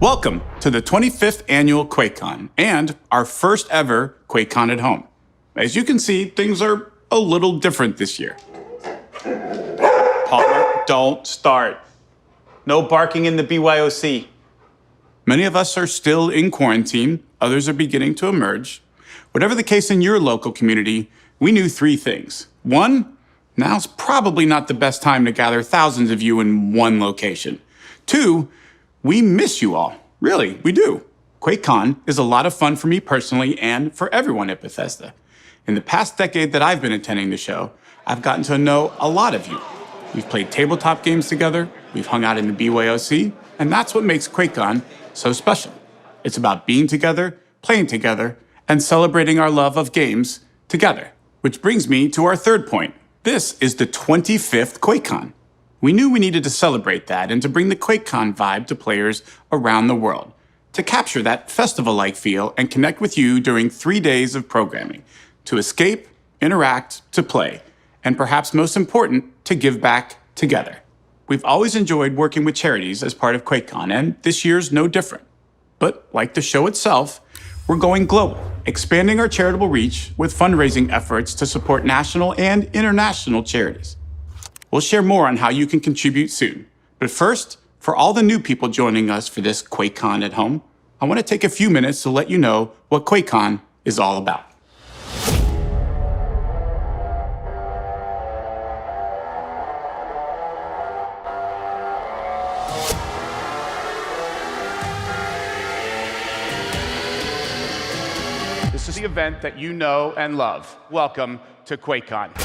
Welcome to the 25th annual QuakeCon and our first ever QuakeCon at home. As you can see, things are a little different this year. Palmer, don't start. No barking in the BYOC. Many of us are still in quarantine, others are beginning to emerge. Whatever the case in your local community, we knew three things. One, now's probably not the best time to gather thousands of you in one location. Two, we miss you all. Really, we do. QuakeCon is a lot of fun for me personally and for everyone at Bethesda. In the past decade that I've been attending the show, I've gotten to know a lot of you. We've played tabletop games together, we've hung out in the BYOC, and that's what makes QuakeCon so special. It's about being together, playing together, and celebrating our love of games together. Which brings me to our third point. This is the 25th QuakeCon. We knew we needed to celebrate that and to bring the QuakeCon vibe to players around the world, to capture that festival-like feel and connect with you during 3 days of programming, to escape, interact, to play, and perhaps most important, to give back together. We've always enjoyed working with charities as part of QuakeCon, and this year's no different. But like the show itself, we're going global, expanding our charitable reach with fundraising efforts to support national and international charities. We'll share more on how you can contribute soon. But first, for all the new people joining us for this QuakeCon at home, I want to take a few minutes to let you know what QuakeCon is all about. This is the event that you know and love. Welcome to QuakeCon.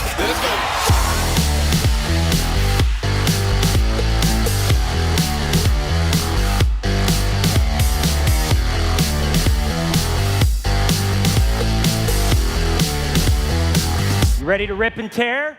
You ready to rip and tear?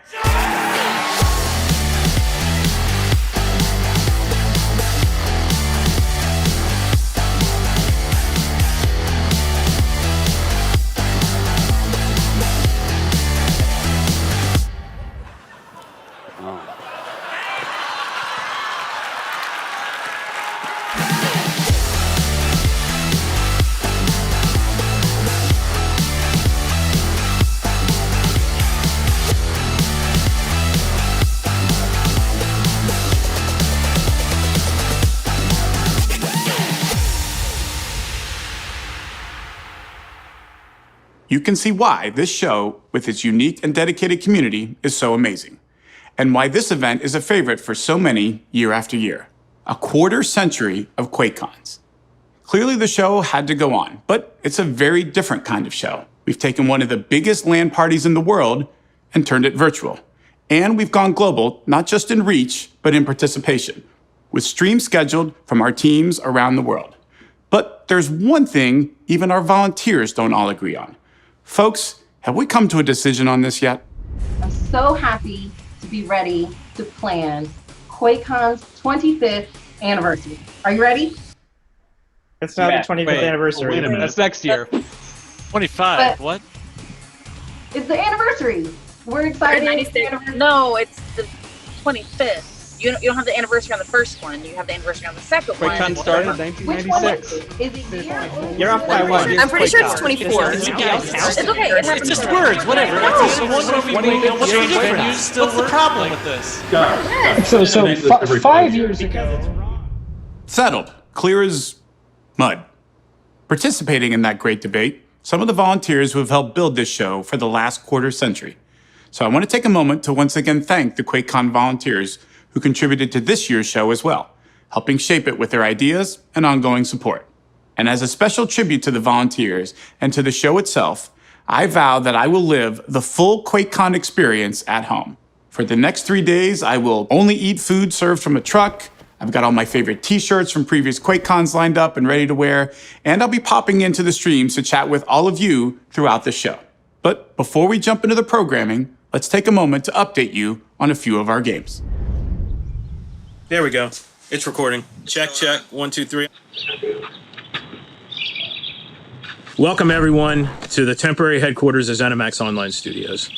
You can see why this show, with its unique and dedicated community, is so amazing, and why this event is a favorite for so many year after year. A quarter century of QuakeCons. Clearly the show had to go on, but it's a very different kind of show. We've taken one of the biggest LAN parties in the world and turned it virtual. And we've gone global, not just in reach, but in participation, with streams scheduled from our teams around the world. But there's one thing even our volunteers don't all agree on. Folks, have we come to a decision on this yet? I'm so happy to be ready to plan QuakeCon's 25th anniversary. Are you ready? It's not the 25th anniversary. Wait a minute. That's next year. 25. What? It's the anniversary. We're excited. No, it's the 25th. You don't have the anniversary on the first one. You have the anniversary on the second one. QuakeCon started in Which one 1996. is it? Year? You're off by one. I'm pretty sure it's 24. It's okay. It happens. It's just words, whatever. What's the problem with this? So 5 years ago. Settled, clear as mud. Participating in that great debate, some of the volunteers who have helped build this show for the last quarter century. So I want to take a moment to once again thank the QuakeCon volunteers who contributed to this year's show as well, helping shape it with their ideas and ongoing support. And as a special tribute to the volunteers and to the show itself, I vow that I will live the full QuakeCon experience at home. For the next 3 days, I will only eat food served from a truck. I've got all my favorite t-shirts from previous QuakeCons lined up and ready to wear, and I'll be popping into the streams to chat with all of you throughout the show. But before we jump into the programming, let's take a moment to update you on a few of our games. There we go. It's recording. Check, check. 1, 2, 3. Welcome, everyone, to the temporary headquarters of ZeniMax Online Studios.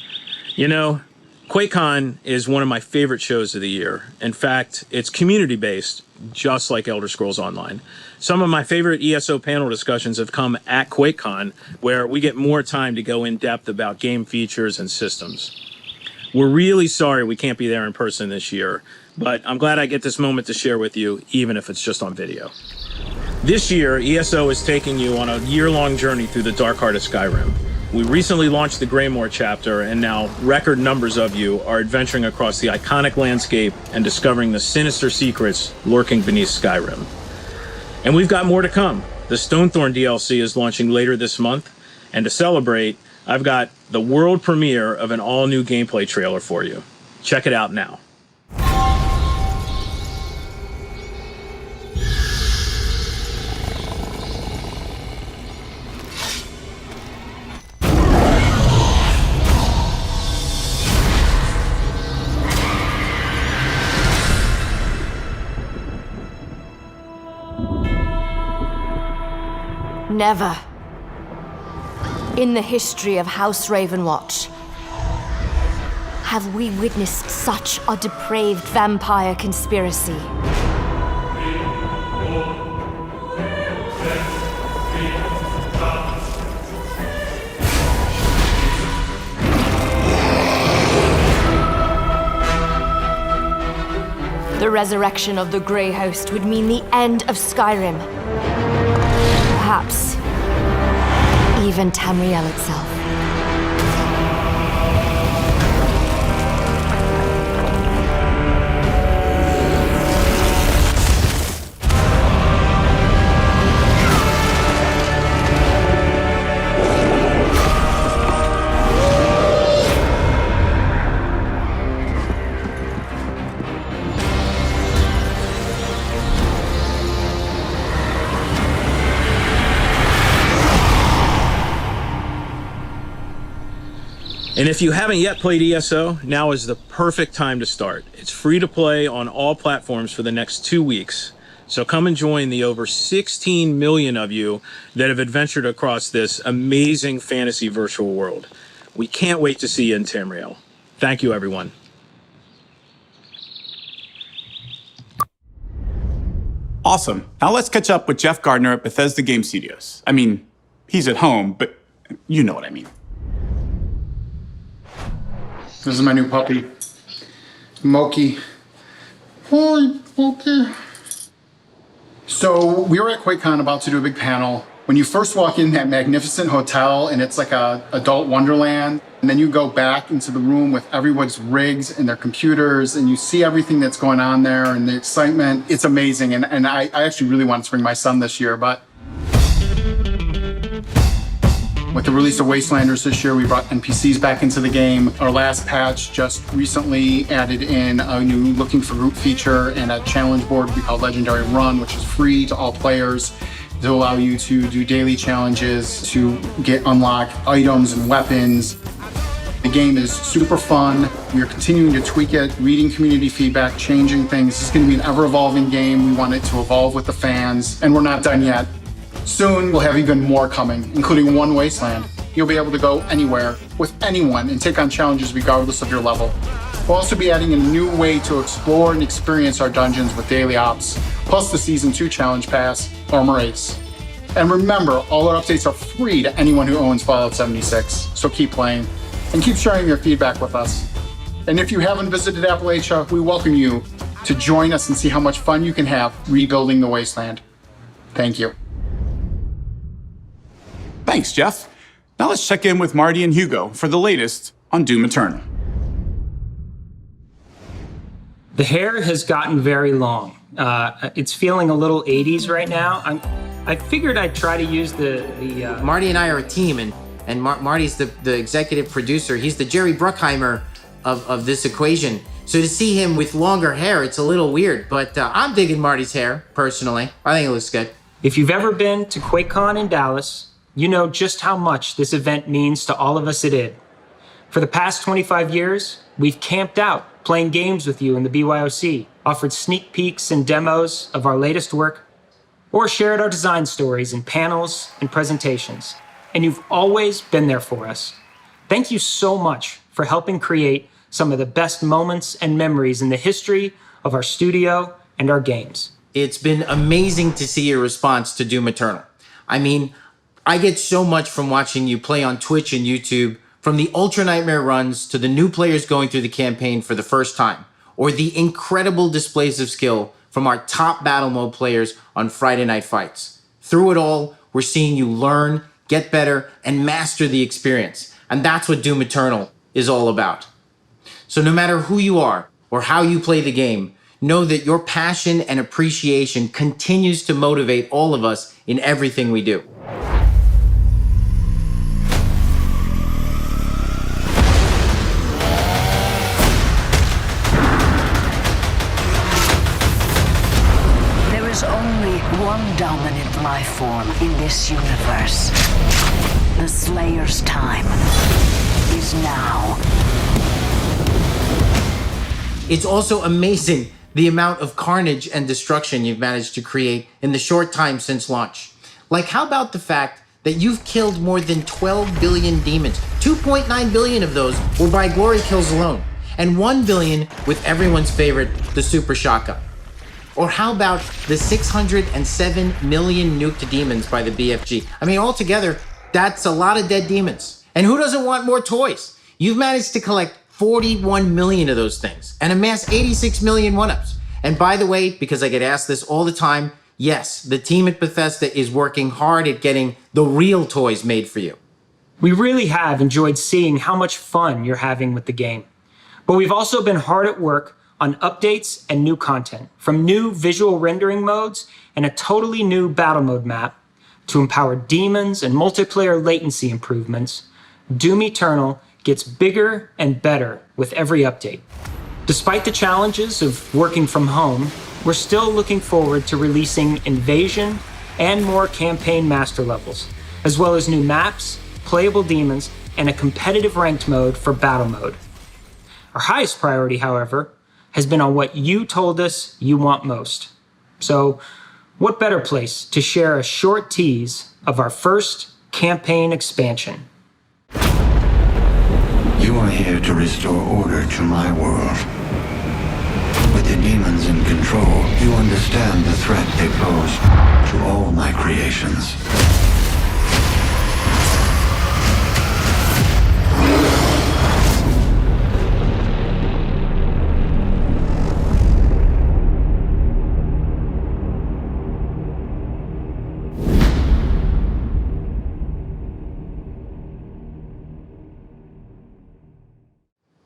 You know, QuakeCon is one of my favorite shows of the year. In fact, it's community-based, just like Elder Scrolls Online. Some of my favorite ESO panel discussions have come at QuakeCon, where we get more time to go in depth about game features and systems. We're really sorry we can't be there in person this year, but I'm glad I get this moment to share with you, even if it's just on video. This year, ESO is taking you on a year-long journey through the dark heart of Skyrim. We recently launched the Greymoor chapter, and now record numbers of you are adventuring across the iconic landscape and discovering the sinister secrets lurking beneath Skyrim. And we've got more to come. The Stonethorn DLC is launching later this month, and to celebrate, I've got the world premiere of an all-new gameplay trailer for you. Check it out now. Never, in the history of House Ravenwatch, have we witnessed such a depraved vampire conspiracy. The resurrection of the Grey Host would mean the end of Skyrim. Perhaps even Tamriel itself. And if you haven't yet played ESO, now is the perfect time to start. It's free to play on all platforms for the next 2 weeks. So come and join the over 16 million of you that have adventured across this amazing fantasy virtual world. We can't wait to see you in Tamriel. Thank you, everyone. Awesome. Now let's catch up with Jeff Gardner at Bethesda Game Studios. I mean, he's at home, but you know what I mean. This is my new puppy, Moki. Hi, Moki. So we were at QuakeCon about to do a big panel. When you first walk in that magnificent hotel and it's like a adult wonderland, and then you go back into the room with everyone's rigs and their computers and you see everything that's going on there and the excitement, it's amazing. And I actually really wanted to bring my son this year, but with the release of Wastelanders this year, we brought NPCs back into the game. Our last patch just recently added in a new Looking for Group feature and a challenge board we call Legendary Run, which is free to all players to allow you to do daily challenges, to get unlock items and weapons. The game is super fun. We are continuing to tweak it, reading community feedback, changing things. It's going to be an ever-evolving game. We want it to evolve with the fans, and we're not done yet. Soon, we'll have even more coming, including one Wasteland. You'll be able to go anywhere, with anyone, and take on challenges regardless of your level. We'll also be adding a new way to explore and experience our dungeons with daily ops, plus the Season 2 Challenge Pass, Armor Ace. And remember, all our updates are free to anyone who owns Fallout 76, so keep playing, and keep sharing your feedback with us. And if you haven't visited Appalachia, we welcome you to join us and see how much fun you can have rebuilding the Wasteland. Thank you. Thanks, Jeff. Now let's check in with Marty and Hugo for the latest on Doom Eternal. The hair has gotten very long. It's feeling a little 80s right now. I figured I'd try to use the Marty and I are a team, and Marty's the executive producer. He's the Jerry Bruckheimer of this equation. So to see him with longer hair, it's a little weird, but I'm digging Marty's hair, personally. I think it looks good. If you've ever been to QuakeCon in Dallas, you know just how much this event means to all of us at id. For the past 25 years, we've camped out, playing games with you in the BYOC, offered sneak peeks and demos of our latest work, or shared our design stories in panels and presentations. And you've always been there for us. Thank you so much for helping create some of the best moments and memories in the history of our studio and our games. It's been amazing to see your response to Doom Eternal. I mean, I get so much from watching you play on Twitch and YouTube, from the Ultra Nightmare runs to the new players going through the campaign for the first time, or the incredible displays of skill from our top battle mode players on Friday Night Fights. Through it all, we're seeing you learn, get better, and master the experience. And that's what Doom Eternal is all about. So no matter who you are or how you play the game, know that your passion and appreciation continues to motivate all of us in everything we do. There is only one dominant life form in this universe. The Slayer's time is now. It's also amazing the amount of carnage and destruction you've managed to create in the short time since launch. Like, how about the fact that you've killed more than 12 billion demons? 2.9 billion of those were by glory kills alone, and 1 billion with everyone's favorite, the Super Shotgun. Or how about the 607 million nuked demons by the BFG? I mean, altogether, that's a lot of dead demons. And who doesn't want more toys? You've managed to collect 41 million of those things and amass 86 million one-ups. And by the way, because I get asked this all the time, yes, the team at Bethesda is working hard at getting the real toys made for you. We really have enjoyed seeing how much fun you're having with the game. But we've also been hard at work on updates and new content, from new visual rendering modes and a totally new battle mode map to empower demons and multiplayer latency improvements. Doom Eternal gets bigger and better with every update. Despite the challenges of working from home, we're still looking forward to releasing Invasion and more campaign master levels, as well as new maps, playable demons, and a competitive ranked mode for battle mode. Our highest priority, however, has been on what you told us you want most. So, what better place to share a short tease of our first campaign expansion? You are here to restore order to my world. With the demons in control, you understand the threat they pose to all my creations.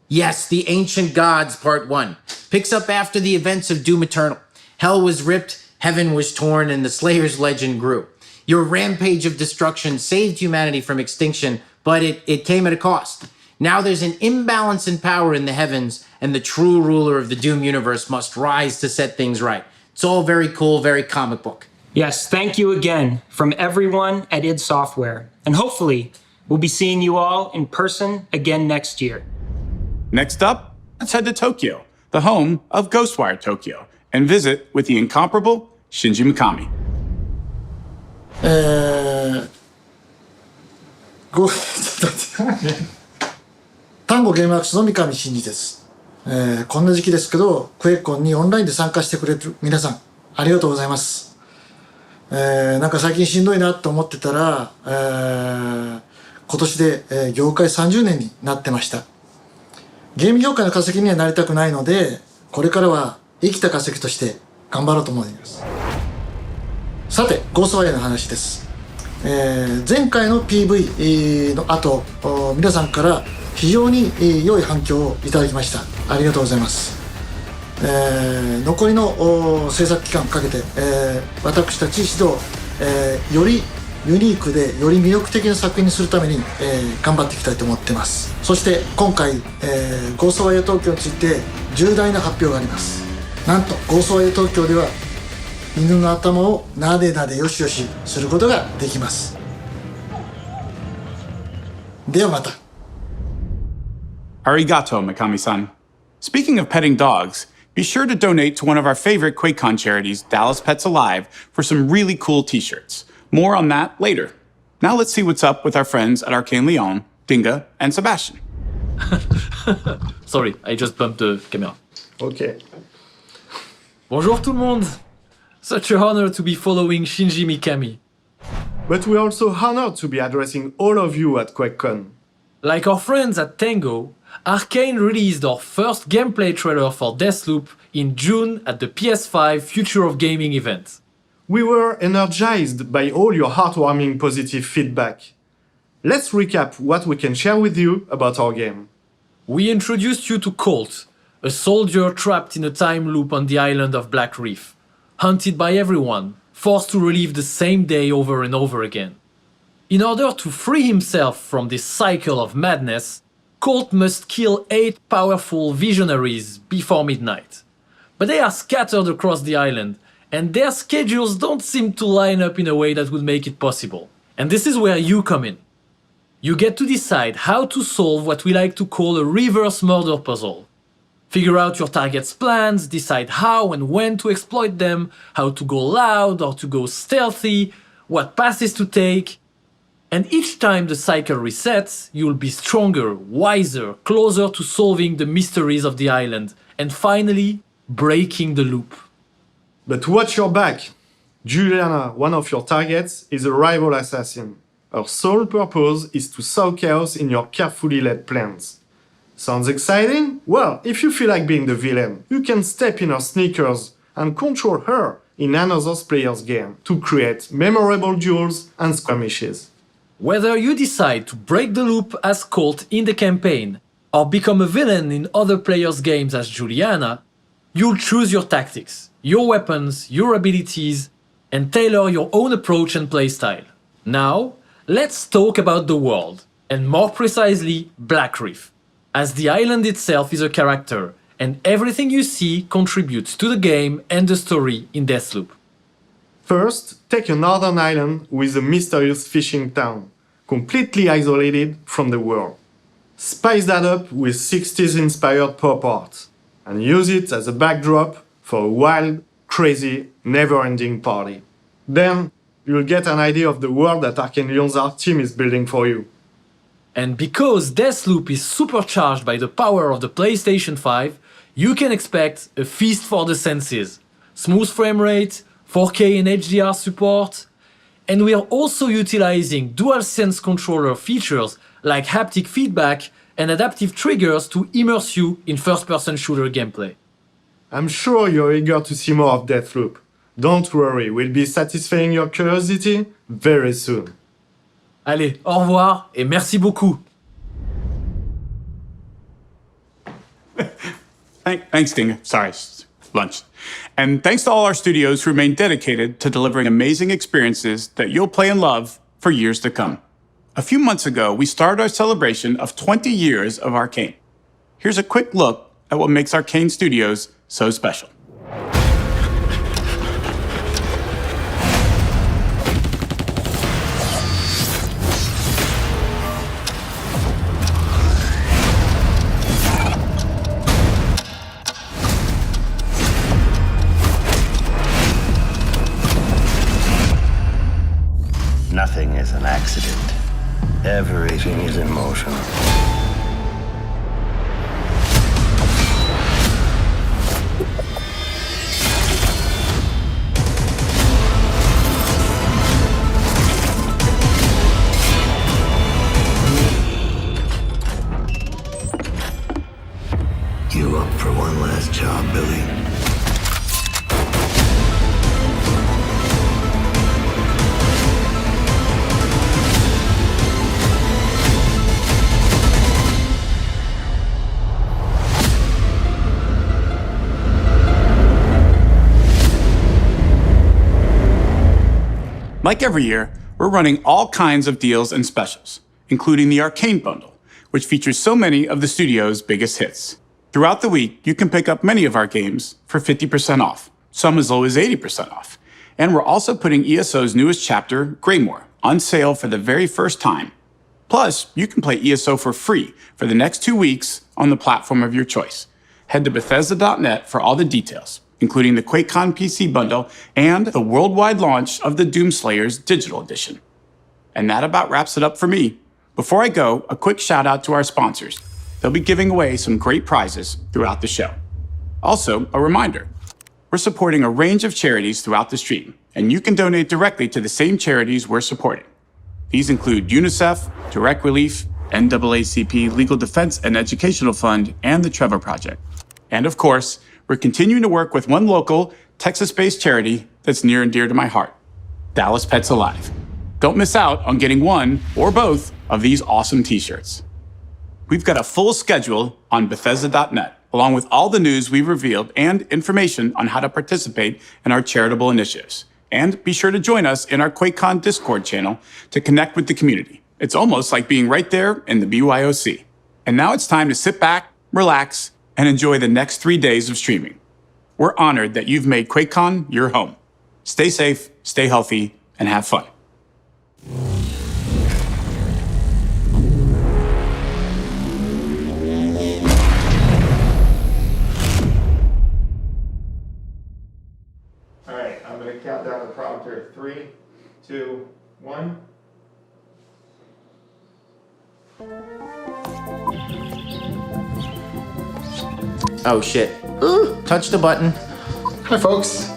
Yes, The Ancient Gods Part 1 picks up after the events of Doom Eternal. Hell was ripped, heaven was torn, and the Slayer's legend grew. Your rampage of destruction saved humanity from extinction, but it came at a cost. Now there's an imbalance in power in the heavens, and the true ruler of the Doom universe must rise to set things right. It's all very cool, very comic book. Yes, thank you again from everyone at id Software. And hopefully, we'll be seeing you all in person again next year. Next up, let's head to Tokyo, the home of Ghostwire Tokyo, and visit with the incomparable Shinji Mikami. 単語ゲームワークスの三上真司です。こんな時期ですけど、クエイコンにオンラインで参加してくれる皆さん、ありがとうございます。なんか最近しんどいなと思ってたら、今年で、業界30年になってました。ゲーム業界の化石にはなりたくないので、これからは生きた化石として頑張ろうと思います。さて、ゴーストワイヤーの話です。前回の PV の後、皆さんから非常に良い反響をいただきました。ありがとうございます。残りの制作期間かけて、私たち指導、よりユニークでより魅力的な作品にするために、頑張っていきたいと思っています。そして今回、ゴーストワイヤー東京について重大な発表があります。なんとゴーストワイヤー東京では犬の頭をなでなでよしよしすることができます。ではまた。Arigato, Mikami-san. Speaking of petting dogs, be sure to donate to one of our favorite QuakeCon charities, Dallas Pets Alive, for some really cool t-shirts. More on that later. Now let's see what's up with our friends at Arcane Leon, Dinga, and Sebastian. Sorry, I just bumped the camera. OK. Bonjour tout le monde! Such a honor to be following Shinji Mikami. But we're also honored to be addressing all of you at QuakeCon. Like our friends at Tango, Arcane released our first gameplay trailer for Deathloop in June at the PS5 Future of Gaming event. We were energized by all your heartwarming positive feedback. Let's recap what we can share with you about our game. We introduced you to Colt, a soldier trapped in a time loop on the island of Black Reef, hunted by everyone, forced to relive the same day over and over again. In order to free himself from this cycle of madness, Colt must kill 8 powerful visionaries before midnight. But they are scattered across the island, and their schedules don't seem to line up in a way that would make it possible. And this is where you come in. You get to decide how to solve what we like to call a reverse murder puzzle. Figure out your target's plans, decide how and when to exploit them, how to go loud or to go stealthy, what passes to take. And each time the cycle resets, you'll be stronger, wiser, closer to solving the mysteries of the island, and finally, breaking the loop. But watch your back! Juliana, one of your targets, is a rival assassin. Her sole purpose is to sow chaos in your carefully laid plans. Sounds exciting? Well, if you feel like being the villain, you can step in her sneakers and control her in another player's game to create memorable duels and skirmishes. Whether you decide to break the loop as Colt in the campaign, or become a villain in other players' games as Juliana, you'll choose your tactics, your weapons, your abilities, and tailor your own approach and playstyle. Now, let's talk about the world, and more precisely, Black Reef, as the island itself is a character, and everything you see contributes to the game and the story in Deathloop. First, take a northern island with a mysterious fishing town, completely isolated from the world. Spice that up with 60s-inspired pop art, and use it as a backdrop for a wild, crazy, never-ending party. Then, you'll get an idea of the world that Arcane Lyon's art team is building for you. And because Deathloop is supercharged by the power of the PlayStation 5, you can expect a feast for the senses. Smooth frame rate, 4K and HDR support, and we are also utilizing DualSense controller features like haptic feedback and adaptive triggers to immerse you in first-person shooter gameplay. I'm sure you're eager to see more of Deathloop. Don't worry, we'll be satisfying your curiosity very soon. Allez, au revoir et merci beaucoup. Thanks, Ding. Sorry, lunch. And thanks to all our studios who remain dedicated to delivering amazing experiences that you'll play and love for years to come. A few months ago, we started our celebration of 20 years of Arcane. Here's a quick look at what makes Arcane Studios so special. Nothing is an accident. Everything is in motion. You up for one last job, Billy? Like every year, we're running all kinds of deals and specials, including the Arcane Bundle, which features so many of the studio's biggest hits. Throughout the week, you can pick up many of our games for 50% off, some as low as 80% off. And we're also putting ESO's newest chapter, Greymoor, on sale for the very first time. Plus, you can play ESO for free for the next 2 weeks on the platform of your choice. Head to Bethesda.net for all the details, including the QuakeCon PC bundle and the worldwide launch of the Doomslayers Digital Edition. And that about wraps it up for me. Before I go, a quick shout out to our sponsors. They'll be giving away some great prizes throughout the show. Also, a reminder, we're supporting a range of charities throughout the stream, and you can donate directly to the same charities we're supporting. These include UNICEF, Direct Relief, NAACP Legal Defense and Educational Fund, and the Trevor Project. And of course, we're continuing to work with one local, Texas-based charity that's near and dear to my heart, Dallas Pets Alive. Don't miss out on getting one or both of these awesome t-shirts. We've got a full schedule on Bethesda.net, along with all the news we've revealed and information on how to participate in our charitable initiatives. And be sure to join us in our QuakeCon Discord channel to connect with the community. It's almost like being right there in the BYOC. And now it's time to sit back, relax, and enjoy the next 3 days of streaming. We're honored that you've made QuakeCon your home. Stay safe, stay healthy, and have fun. All right, I'm going to count down the prompter. 3, 2, 1. Oh shit. Ooh, touch the button. Hi, folks.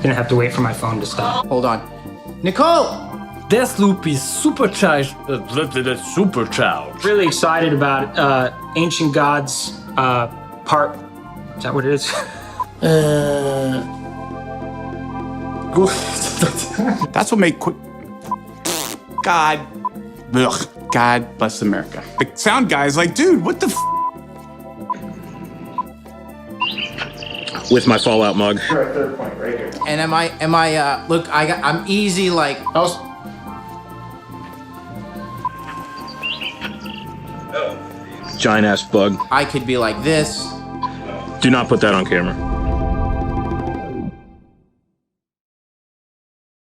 Gonna have to wait for my phone to stop. Hold on. Nicole! Deathloop is supercharged. Supercharged. Really excited about Ancient Gods part. Is that what it is? That's what made God. Ugh. God bless America. The sound guy is like, dude, what the With my Fallout mug. You're at third point right here. And am I, look, I'm easy like. Giant ass bug. I could be like this. Do not put that on camera.